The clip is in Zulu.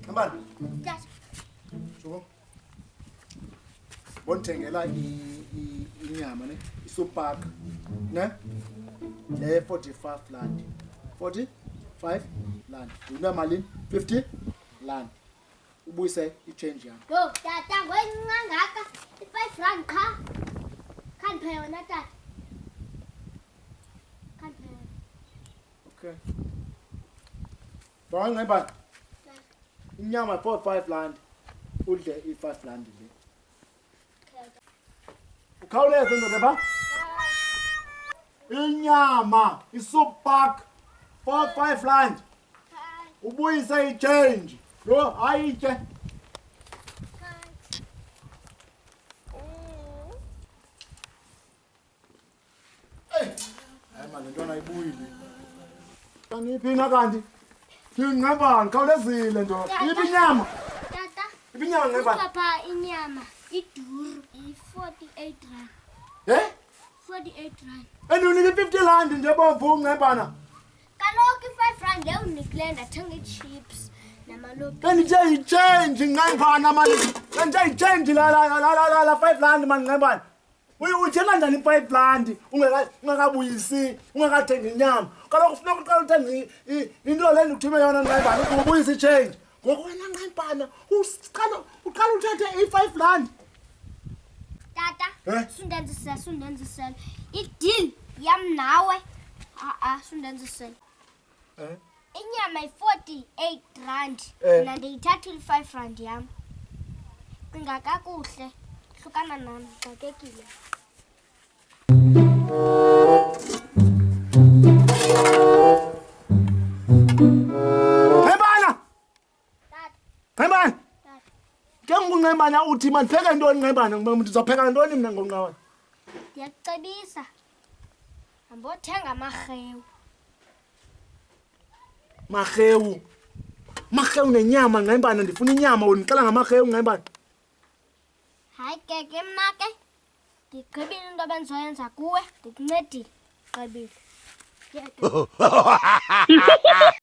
Ayomali. Shubo. Bonithengela inyama ne isupaka ne le 45 rand. 45 rand. Unamalini 50 rand. Ubuyise ichange yakho. Yo, tata ngaka 5 rand kha. Can't pay on that. Can't pay. Okay. Bawang Ayomali. Inyama 45 rand. Udle i5 rand le. Ukhawuleze ndoda ba? Inyama isupaka 45 rand. Ubuyise ichange. Yo, ayitye. Ayomali ntwana ayibuyile. Kaniphi kanti? Ingqayimbana khawulezile ndoda. Iphi inyama? Tata. Iphi inyama ngqayimbana? Papa inyama iduru i48 rand. 48 rand. Endinika 50 rand nje bomvu ngqayimbana. Kaloku i5 rand leyo unikile ndathenga ichips namalopi. Kanithe ichange ngqayimbana mali. Kanithe ichange la 5 rand mani ngqayimbana. Uthela njani 5 rand ungakabuyisi ungakathengi inyama. Kaloku kufuneka uqale uthenge into le ndikuthime yona ngqayimbana ukubuyisa ichange. Ngoku wena ngqayimbana uqala uthathe i5 rand. Tata, sundenzisela. Ideal yam nawe. Sundenzisela. Inyama i48 rand. Mina ndiyithatha i5 rand yam. Cinga kakuhle. Hlukana nami, xakekile. Ngqayimbana! Ngqayimbana! Ke ngqayimbana uthi mandipheke ntoni ngqayimbana? Ndizopheka ntoni mna ngqayimbana? Ndiyakucebisa. Hambothenga amarhewu. Marhewu nenyama ngqayimbana, ndifuna inyama undixela ngamarhewu ngqayimbana. Hayi ke mna ke. Ndigqibile into abendizoyenza kuwe, ndikuncedile. Gqibile.